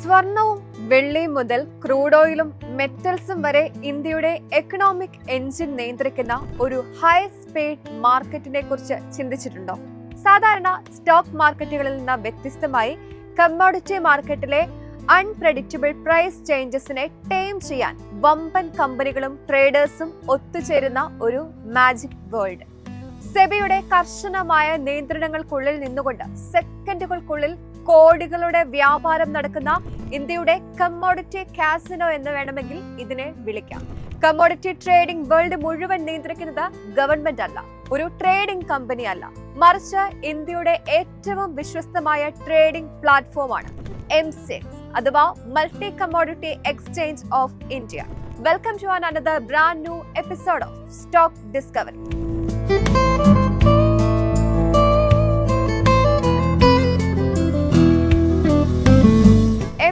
സ്വർണവും വെള്ളിയും മുതൽ ക്രൂഡ് ഓയിലും മെറ്റൽസും വരെ ഇന്ത്യയുടെ എക്കണോമിക് എഞ്ചിൻ നിയന്ത്രിക്കുന്ന ഒരു ഹൈ സ്പീഡ് മാർക്കറ്റിനെ കുറിച്ച് ചിന്തിച്ചിട്ടുണ്ടോ? സാധാരണ സ്റ്റോക്ക് മാർക്കറ്റുകളിൽ നിന്ന് വ്യത്യസ്തമായി കമ്മോഡിറ്റി മാർക്കറ്റിലെ അൺപ്രെഡിക്റ്റബിൾ പ്രൈസ് ചേഞ്ചസിനെ ടൈം ചെയ്യാൻ വമ്പൻ കമ്പനികളും ട്രേഡേഴ്സും ഒത്തുചേരുന്ന ഒരു മാജിക് വേൾഡ്. സെബിയുടെ കർശനമായ നിയന്ത്രണങ്ങൾക്കുള്ളിൽ നിന്നുകൊണ്ട് സെക്കൻഡുകൾക്കുള്ളിൽ കോടികളുടെ വ്യാപാരം നടക്കുന്ന ഇന്ത്യയുടെ കമ്മോഡിറ്റി കാസിനോ എന്ന് വേണമെങ്കിൽ ഇതിനെ വിളിക്കാം. കമ്മോഡിറ്റി ട്രേഡിംഗ് വേൾഡ് മുഴുവൻ നിയന്ത്രിക്കുന്നത് ഗവൺമെന്റ് അല്ല, ഒരു ട്രേഡിംഗ് കമ്പനി അല്ല, മറിച്ച് ഇന്ത്യയുടെ ഏറ്റവും വിശ്വസ്തമായ ട്രേഡിംഗ് പ്ലാറ്റ്ഫോമാണ് MCX അഥവാ multi commodity exchange of India. Welcome to another brand new episode of Stock Discovery.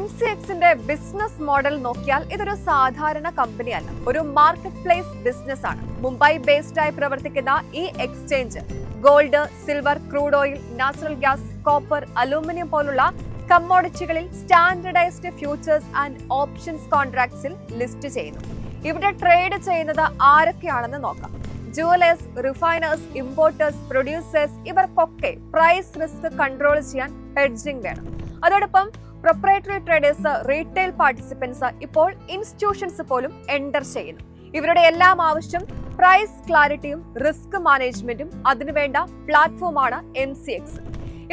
MCXന്റെ ബിസിനസ് മോഡൽ നോക്കിയാൽ ഇതൊരു സാധാരണ കമ്പനി അല്ല, ഒരു മാർക്കറ്റ് പ്ലേസ് ബിസിനസ് ആണ്. മുംബൈ ബേസ്ഡ് ആയി പ്രവർത്തിക്കുന്ന ഈ exchange gold, silver, crude oil, natural gas, copper, aluminium പോലുള്ള കമ്മോഡിറ്റികളിൽ സ്റ്റാൻഡർഡൈസ്ഡ് ഫ്യൂച്ചേഴ്സ് ആൻഡ് ഓപ്ഷൻസ് കോൺട്രാക്ട്സിൽ ലിസ്റ്റ് ചെയ്യുന്നു. ഇവിടെ ട്രേഡ് ചെയ്യുന്നത് ആരൊക്കെയാണെന്ന് നോക്കാം. ജുവലേഴ്സ്, റിഫൈനേഴ്സ്, ഇമ്പോർട്ടേഴ്സ്, പ്രൊഡ്യൂസേഴ്സ്, ഇവർക്കൊക്കെ പ്രൈസ് റിസ്ക് കൺട്രോൾ ചെയ്യാൻ ഹെഡ്ജിംഗ് വേണം. അതോടൊപ്പം പ്രൊപ്രൈറ്ററി ട്രേഡേഴ്സ്, റീറ്റെയിൽ പാർട്ടിസിപ്പൻസ്, ഇപ്പോൾ ഇൻസ്റ്റിറ്റ്യൂഷൻസ് പോലും എൻറ്റർ ചെയ്യുന്നു. ഇവരുടെ എല്ലാം ആവശ്യം പ്രൈസ് ക്ലാരിറ്റിയും റിസ്ക് മാനേജ്മെന്റും അതിനുവേണ്ട പ്ലാറ്റ്ഫോമാണ് MCX.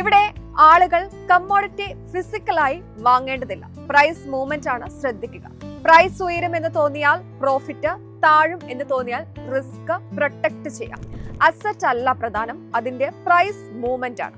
ഇവിടെ ആളുകൾ കമ്മോഡിറ്റി ഫിസിക്കലായി വാങ്ങേണ്ടതില്ല, പ്രൈസ് മൂവ്മെന്റ് ആണ് ശ്രദ്ധിക്കുക. പ്രൈസ് ഉയരും എന്ന് തോന്നിയാൽ പ്രോഫിറ്റ്, താഴും എന്ന് തോന്നിയാൽ റിസ്ക് പ്രൊട്ടക്ട് ചെയ്യാം. അസറ്റ് അല്ല പ്രധാനം, അതിന്റെ പ്രൈസ് മൂവ്മെന്റ് ആണ്.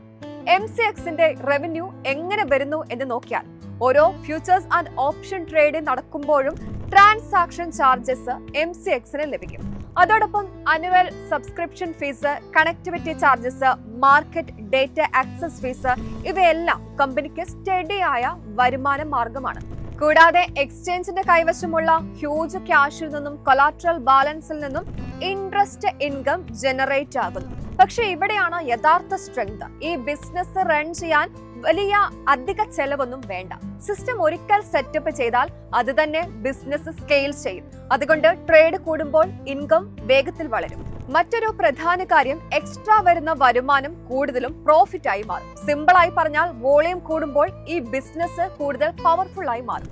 MCXന്റെ റവന്യൂ എങ്ങനെ വരുന്നു എന്ന് നോക്കിയാൽ ഓരോ ഫ്യൂച്ചേഴ്സ് ആൻഡ് ഓപ്ഷൻ ട്രേഡ് നടക്കുമ്പോഴും ട്രാൻസാക്ഷൻ ചാർജസ് MCXന് ലഭിക്കും. അതോടൊപ്പം annual subscription fees, connectivity charges, market data access fees, ഇവയെല്ലാം കമ്പനിക്ക് സ്റ്റഡിയായ വരുമാന മാർഗമാണ്. കൂടാതെ എക്സ്ചേഞ്ചിന്റെ കൈവശമുള്ള ഹ്യൂജ് ക്യാഷിൽ നിന്നും കൊളാട്രൽ ബാലൻസിൽ നിന്നും ഇൻട്രസ്റ്റ് ഇൻകം ജനറേറ്റ് ആകുന്നു. പക്ഷെ ഇവിടെയാണ് യഥാർത്ഥ സ്ട്രെങ്ത്. ഈ ബിസിനസ് റൺ ചെയ്യാൻ വലിയ അധിക ചെലവൊന്നും വേണ്ട. സിസ്റ്റം ഒരിക്കൽ സെറ്റപ്പ് ചെയ്താൽ അത് തന്നെ ബിസിനസ് സ്കെയിൽ ചെയ്യും. അതുകൊണ്ട് ട്രേഡ് കൂടുമ്പോൾ ഇൻകം വേഗത്തിൽ വളരും. മറ്റൊരു പ്രധാന കാര്യം, എക്സ്ട്രാ വരുന്ന വരുമാനം കൂടുതലും പ്രോഫിറ്റ് ആയി മാറും. സിമ്പിളായി പറഞ്ഞാൽ വോളിയം കൂടുമ്പോൾ ഈ ബിസിനസ് കൂടുതൽ പവർഫുൾ ആയി മാറും.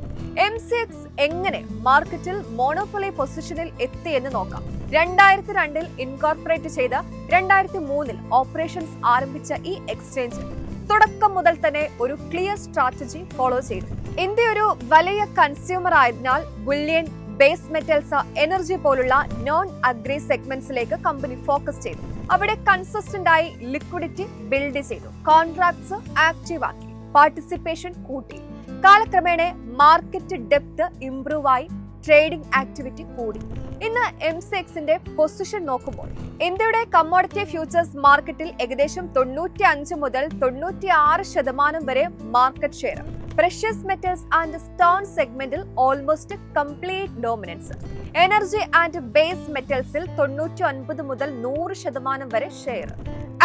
MCX എങ്ങനെ മാർക്കറ്റിൽ മോണോപ്പൊളി പൊസിഷനിൽ എത്തി എന്ന് നോക്കാം. 2002 ഇൻകോർപ്പറേറ്റ് ചെയ്ത് 2003 ഓപ്പറേഷൻസ് ആരംഭിച്ച ഈ എക്സ്ചേഞ്ച് തുടക്കം മുതൽ തന്നെ ഒരു ക്ലിയർ സ്ട്രാറ്റജി ഫോളോ ചെയ്തു. ഇന്ത്യ ഒരു വലിയ കൺസ്യൂമർ ആയതിനാൽ ബുള്ളിയൻ, ബേസ് മെറ്റൽസ്, എനർജി പോലുള്ള നോൺ അഗ്രി സെഗ്മെന്റ്സിലേക്ക് കമ്പനി ഫോക്കസ് ചെയ്തു. അവിടെ കൺസിസ്റ്റന്റ് ആയി ലിക്വിഡിറ്റി ബിൽഡ് ചെയ്തു, കോൺട്രാക്ട്സ് ആക്റ്റീവ് ആക്കി, പാർട്ടിസിപ്പേഷൻ കൂട്ടി. കാലക്രമേണ മാർക്കറ്റ് ഡെപ്ത് ഇംപ്രൂവ് ആയി, ട്രേഡിംഗ് ആക്ടിവിറ്റി കൂടി. ഇന്ന് MCXന്റെ പൊസിഷൻ നോക്കുമ്പോൾ ഇന്ത്യയുടെ കമ്മോഡിറ്റി ഫ്യൂച്ചേഴ്സ് മാർക്കറ്റിൽ ഏകദേശം 95 മുതൽ 96% വരെ market share. Precious metals and stone സെഗ്മെന്റിൽ almost complete dominance. Energy and base മെറ്റൽസിൽ 99 മുതൽ 100% വരെ ഷെയർ.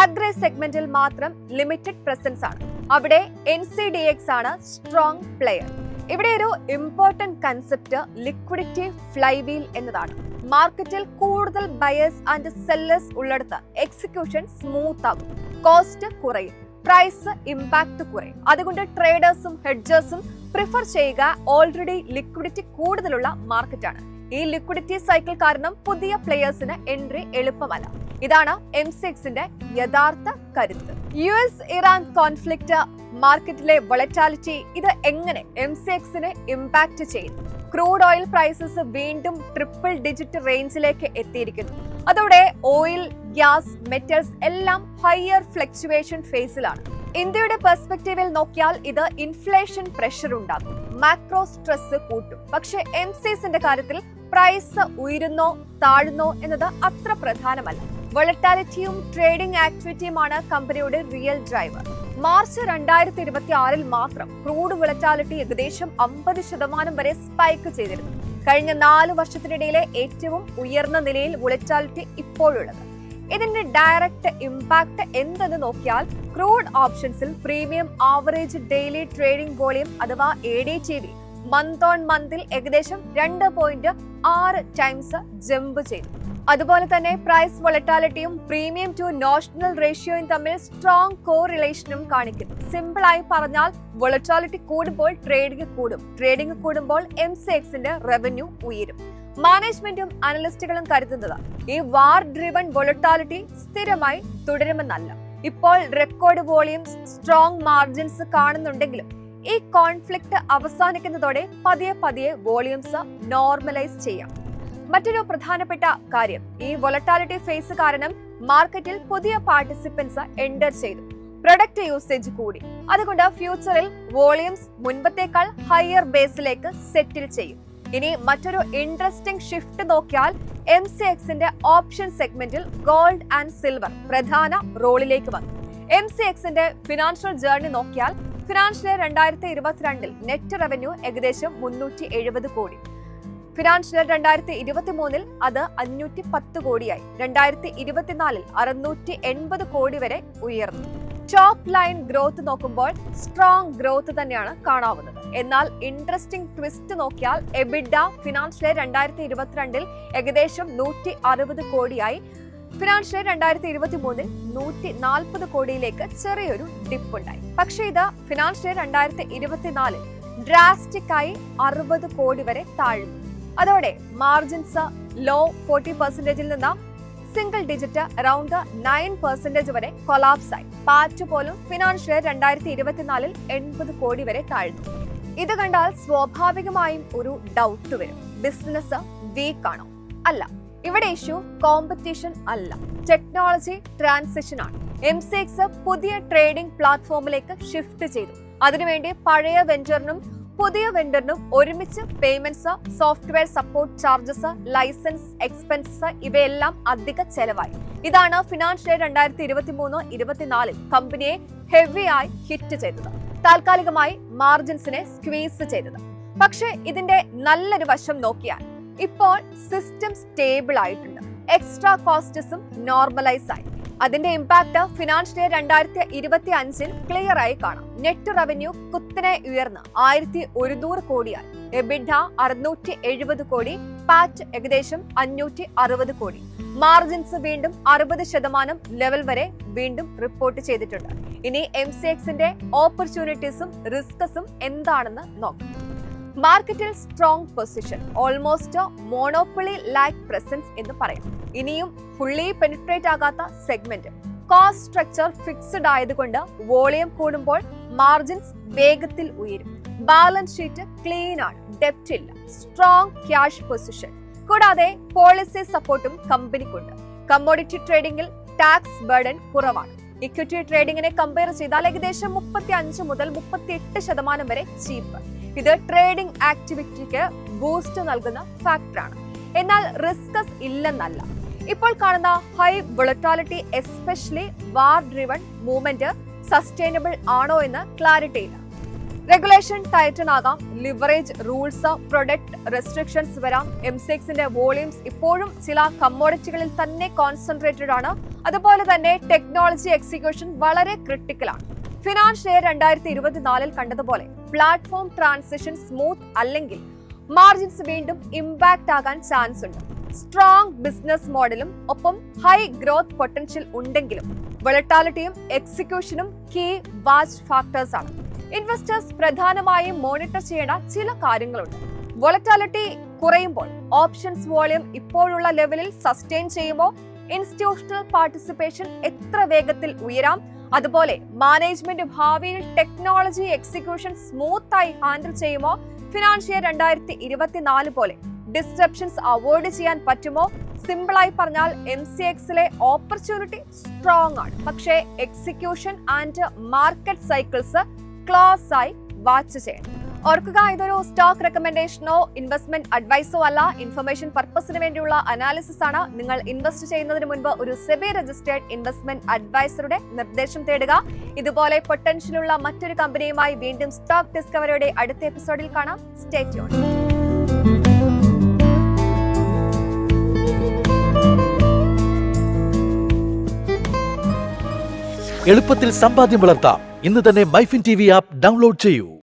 അഗ്രി സെഗ്മെന്റിൽ മാത്രം ലിമിറ്റഡ് പ്രസൻസ് ആണ്. അവിടെ NCDX ആണ് സ്ട്രോങ് പ്ലെയർ. ഇവിടെ ഒരു ഇമ്പോർട്ടന്റ് കൺസെപ്റ്റ് ലിക്വിഡിറ്റി ഫ്ലൈവീൽ എന്നതാണ്. മാർക്കറ്റിൽ കൂടുതൽ ബയേഴ്സ് ആൻഡ് സെല്ലേഴ്സ് ഉള്ളിടത്ത് എക്സിക്യൂഷൻ സ്മൂത്ത് ആകും, കോസ്റ്റ് കുറയും, പ്രൈസ് ഇമ്പാക്ട് കുറയും. അതുകൊണ്ട് ട്രേഡേഴ്സും ഹെഡ്ജേഴ്സും പ്രിഫർ ചെയ്യുക ഓൾറെഡി ലിക്വിഡിറ്റി കൂടുതലുള്ള മാർക്കറ്റാണ്. ഈ ലിക്വിഡിറ്റി സൈക്കിൾ കാരണം പുതിയ പ്ലെയേഴ്സിന് എൻട്രി എളുപ്പമല്ല. ഇതാണ് MCXന്റെ യഥാർത്ഥ കരുത്ത്. US-ഇറാൻ കോൺഫ്ലിക്റ്റ്, മാർക്കറ്റിലെ വൊളറ്റാലിറ്റി, ഇത് എങ്ങനെ MCXനെ ഇമ്പാക്ട് ചെയ്യുന്നു? ക്രൂഡ് ഓയിൽ പ്രൈസസ് വീണ്ടും ട്രിപ്പിൾ ഡിജിറ്റ് റേഞ്ചിലേക്ക് എത്തിയിരിക്കുന്നു. അതോടെ ഓയിൽ, ഗ്യാസ്, മെറ്റൽസ് എല്ലാം ഹയർ ഫ്ലക്ച്വേഷൻ ഫേസിലാണ്. ഇന്ത്യയുടെ പെർസ്പെക്റ്റീവിൽ നോക്കിയാൽ ഇത് ഇൻഫ്ലേഷൻ പ്രഷർ ഉണ്ടാകും, മാക്രോ സ്ട്രെസ് കൂട്ടും. പക്ഷെ MCXന്റെ കാര്യത്തിൽ പ്രൈസ് ഉയരുന്നോ താഴുന്നോ എന്നത് അത്ര പ്രധാനമല്ല. വൊളറ്റാലിറ്റിയും ട്രേഡിംഗ് ആക്ടിവിറ്റിയുമാണ് കമ്പനിയുടെ റിയൽ ഡ്രൈവർ. മാർച്ച് 2026 മാത്രം ക്രൂഡ് വൊളറ്റാലിറ്റി ഏകദേശം 50% വരെ സ്പൈക്ക് ചെയ്തിരുന്നു. കഴിഞ്ഞ 4 വർഷത്തിനിടയിലെ ഏറ്റവും ഉയർന്ന നിലയിൽ വൊളറ്റാലിറ്റി ഇപ്പോഴുള്ളത്. ഇതിന്റെ ഡയറക്റ്റ് ഇമ്പാക്ട് എന്തെന്ന് നോക്കിയാൽ ക്രൂഡ് ഓപ്ഷൻസിൽ premium average daily trading volume അഥവാ ADTV മന്ത് ഓൺ മന്തിൽ ഏകദേശം 2.6 ടൈംസ് ജമ്പ് ചെയ്തു. അതുപോലെ തന്നെ പ്രൈസ് വോളറ്റാലിറ്റിയും പ്രീമിയം ടു നോഷണൽ റേഷ്യോയും തമ്മിൽ സ്ട്രോങ് കോറിലേഷനും കാണിക്കുന്നു. സിമ്പിൾ ആയി പറഞ്ഞാൽ വോളറ്റാലിറ്റി കൂടുമ്പോൾ ട്രേഡിംഗ് കൂടുമ്പോൾ MCXന്റെ റവന്യൂ ഉയരും. മാനേജ്മെന്റും അനലിസ്റ്റുകളും കരുതുന്നത് ഈ വാർ ഡ്രിവൺ വോളറ്റാലിറ്റി സ്ഥിരമായി തുടരുമെന്നല്ല. ഇപ്പോൾ റെക്കോർഡ് വോളിയംസ്, സ്ട്രോങ് മാർജിൻസ് കാണുന്നുണ്ടെങ്കിലും ഈ കോൺഫ്ലിക്റ്റ് അവസാനിക്കുന്നതോടെ പതിയെ വോളിയംസ് നോർമലൈസ് ചെയ്യാം. മറ്റൊരു പ്രധാനപ്പെട്ട കാര്യം, ഈ വോളറ്റാലിറ്റി ഫേസ് കാരണം മാർക്കറ്റിൽ പുതിയ പാർട്ടിസിപ്പൻസ് എൻറ്റർ ചെയ്തു. പ്രൊഡക്റ്റ് യൂസേജ് കൂടി. അതുകൊണ്ട് ഫ്യൂച്ചറിൽ വോളിയംസ് മുൻപത്തേക്കാൾ ഹയർ ബേസിലേക്ക് സെറ്റിൽ ചെയ്യും. ഇനി മറ്റൊരു ഇൻട്രസ്റ്റിംഗ് ഷിഫ്റ്റ് നോക്കിയാൽ MCXന്റെ ഓപ്ഷൻ സെഗ്മെന്റിൽ ഗോൾഡ് ആൻഡ് സിൽവർ പ്രധാന റോളിലേക്ക് വന്നു. MCXന്റെ ഫിനാൻഷ്യൽ ജേർണി നോക്കിയാൽ ഫിനാൻഷ്യൽ 2022 നെറ്റ് റവന്യൂ ഏകദേശം 370 കോടി. ഫിനാൻഷ്യൽ 2023 അത് 510 കോടിയായി. 2024 680 കോടി വരെ ഉയർന്നു. ടോപ്പ് ലൈൻ ഗ്രോത്ത് നോക്കുമ്പോൾ സ്ട്രോങ് ഗ്രോത്ത് തന്നെയാണ് കാണാവുന്നത്. എന്നാൽ ഇൻട്രസ്റ്റിംഗ് ട്വിസ്റ്റ് നോക്കിയാൽ എബിഡ ഫിനാൻഷ്യൽ 2022 ഏകദേശം 160 കോടിയായി. ഫിനാൻഷ്യൽ 2023 140 കോടിയിലേക്ക് ചെറിയൊരു ഡിപ്പ് ഉണ്ടായി. പക്ഷേ ഇത് ഫിനാൻഷ്യൽ 2024 ഡ്രാസ്റ്റിക് ആയി 60 കോടി വരെ താഴ്ന്നു. അതോടെ മാർജിൻസ് ലോ 40% നിന്ന് സിംഗിൾ ഡിജിറ്റ് അറൌണ്ട് 9% വരെ കൊളാപ്സ് ആയി. പാറ്റ് പോലും ഫിനാൻഷ്യൽ 2024 80 കോടി വരെ താഴ്ന്നു. ഇത് കണ്ടാൽ സ്വാഭാവികമായും ഒരു ഡൗട്ട് വരും, ബിസിനസ് വീക്ക് ആണോ? അല്ല, ഇവിടെ ഇഷ്യൂ കോമ്പറ്റീഷൻ അല്ല, ടെക്നോളജി ട്രാൻസിഷൻ ആണ്. MCX പുതിയ ട്രേഡിംഗ് പ്ലാറ്റ്ഫോമിലേക്ക് ഷിഫ്റ്റ് ചെയ്തു. അതിനുവേണ്ടി പഴയ വെൻഡറിനും പുതിയ വെൻഡറിനും ഒരുമിച്ച് payments, software support charges, licence expenses ഇവയെല്ലാം അധിക ചെലവായി. ഇതാണ് ഫിനാൻഷ്യൽ 2023-24 കമ്പനിയെ ഹെവിയായി ഹിറ്റ് ചെയ്തത്, താൽക്കാലികമായി മാർജിൻസിനെ സ്ക്വീസ് ചെയ്തത്. പക്ഷേ ഇതിന്റെ നല്ലൊരു വശം നോക്കിയാൽ ഇപ്പോൾ സിസ്റ്റം സ്റ്റേബിൾ ആയിട്ടുണ്ട്, എക്സ്ട്രാ കോസ്റ്റസും നോർമലൈസ് ആയി. അതിന്റെ ഇമ്പാക്ട് ഫിനാൻഷ്യൽ 2025 ക്ലിയർ ആയി കാണാം. നെറ്റ് റവന്യൂ കുത്തനെ ഉയർന്ന് 1100 കോടിയായി. എബിഡ 670 കോടി, പാറ്റ് ഏകദേശം 560 കോടി. മാർജിൻസ് വീണ്ടും 60% ലെവൽ വരെ വീണ്ടും റിപ്പോർട്ട് ചെയ്തിട്ടുണ്ട്. ഇനി MCXന്റെ ഓപ്പർച്യൂണിറ്റീസും റിസ്കസും എന്താണെന്ന് നോക്കാം. മാർക്കറ്റിൽ strong position, almost monopoly like presence എന്ന് പറയാം. ഇനിയും ഫുള്ളി പെനിട്രേറ്റ് ആകാത്ത സെഗ്മെന്റ്. കോസ്റ്റ് സ്ട്രക്ചർ ഫിക്സ്ഡ് ആയതുകൊണ്ട് വോളിയം കൂടുമ്പോൾ മാർജിൻസ് വേഗത്തിൽ ഉയരും. ബാലൻസ് ഷീറ്റ് ക്ലീൻ ആണ്, ഡെപ്റ്റ് ഇല്ല, സ്ട്രോങ് ക്യാഷ് പൊസിഷൻ. കൂടാതെ പോളിസി സപ്പോർട്ടും കമ്പനിക്കുണ്ട്. കമ്മോഡിറ്റി ട്രേഡിംഗിൽ ടാക്സ് ബർഡൻ കുറവാണ്. ഇക്വിറ്റി ട്രേഡിംഗിനെ കമ്പയർ ചെയ്താൽ ഏകദേശം 35 മുതൽ 38% വരെ ചീപ്പ്. ഇത് ട്രേഡിംഗ് ആക്ടിവിറ്റിക്ക് ബൂസ്റ്റ് നൽകുന്ന ഫാക്ടറാണ്. എന്നാൽ റിസ്കസ് ഇല്ലെന്നല്ല. ഇപ്പോൾ കാണുന്ന ഹൈ വോളറ്റാലിറ്റി, എസ്പെഷ്യലി വാർ ഡ്രിവൺ മൂവ്മെന്റ് സസ്റ്റൈനബിൾ ആണോ എന്ന് ക്ലാരിറ്റി ഇല്ല. റെഗുലേഷൻ ടൈറ്റൻ ആകാം, ലിവറേജ് റൂൾസ്, പ്രൊഡക്റ്റ് റെസ്ട്രിക്ഷൻസ് വരാം. MCXന്റെ വോളിയൂംസ് ഇപ്പോഴും ചില കമ്മോഡിറ്റികളിൽ തന്നെ കോൺസെൻട്രേറ്റഡ് ആണ്. അതുപോലെ തന്നെ ടെക്നോളജി എക്സിക്യൂഷൻ വളരെ ക്രിട്ടിക്കലാണ്. ഫിനാൻഷ്യൽ 2024 കണ്ടതുപോലെ പ്ലാറ്റ്ഫോം ട്രാൻസിഷൻ സ്മൂത്ത് അല്ലെങ്കിൽ മാർജിൻസ് വീണ്ടും ഇമ്പാക്ട് ആകാൻ ചാൻസ് ഉണ്ട്. സ്ട്രോങ് ബിസിനസ് മോഡലും ഒപ്പം ഹൈ ഗ്രോത്ത് പൊട്ടൻഷ്യൽ ഉണ്ടെങ്കിലും വോളറ്റാലിറ്റിയും എക്സിക്യൂഷനും കീ വാച്ച് ഫാക്ടേഴ്സ് ആണ്. ഇൻവെസ്റ്റേഴ്സ് പ്രധാനമായും മോണിറ്റർ ചെയ്യേണ്ട ചില കാര്യങ്ങളുണ്ട്. വോളറ്റാലിറ്റി കുറയുമ്പോൾ ഓപ്ഷൻസ് വോളിയം ഇപ്പോഴുള്ള ലെവലിൽ സസ്റ്റെയിൻ ചെയ്യുമോ? ഇൻസ്റ്റിറ്റ്യൂഷണൽ പാർട്ടിസിപ്പേഷൻ എത്ര വേഗത്തിൽ ഉയരാം? അതുപോലെ മാനേജ്മെന്റ് ഭാവിയിൽ ടെക്നോളജി എക്സിക്യൂഷൻ സ്മൂത്ത് ആയി ഹാൻഡിൽ ചെയ്യുമോ? ഫിനാൻഷ്യൽ 2024 പോലെ ഡിസ്ട്രപ്ഷൻസ് അവോയ്ഡ് ചെയ്യാൻ പറ്റുമോ? സിമ്പിളായി പറഞ്ഞാൽ MCXലെ ഓപ്പർച്യൂണിറ്റി സ്ട്രോങ് ആണ്, പക്ഷേ execution and market cycles close ആയി വാച്ച് ചെയ്യണം. ഓർക്കുക, ഇതൊരു സ്റ്റോക്ക് റെക്കമെൻഡേഷനോ ഇൻവെസ്റ്റ്മെന്റ് അഡ്വൈസോ അല്ല. ഇൻഫർമേഷൻ പർപ്പസിന് വേണ്ടിയുള്ള അനാലിസിസ് ആണ്. നിങ്ങൾ ഇൻവെസ്റ്റ് ചെയ്യുന്നതിന് മുൻപ് ഒരു സെബി രജിസ്റ്റേർഡ് ഇൻവെസ്റ്റ്മെന്റ് അഡ്വൈസറുടെ നിർദ്ദേശം തേടുക. ഇതുപോലെ പൊട്ടൻഷ്യലുള്ള മറ്റൊരു കമ്പനിയുമായി വീണ്ടും സ്റ്റോക്ക് ഡിസ്കവറിയുടെ അടുത്ത എപ്പിസോഡിൽ കാണാം. Stay tuned. എളുപ്പത്തിൽ സമ്പാദ്യം വളർത്താം. ഇന്ന് തന്നെ മൈഫിൻ TV ആപ്പ് ഡൗൺലോഡ് ചെയ്യൂ.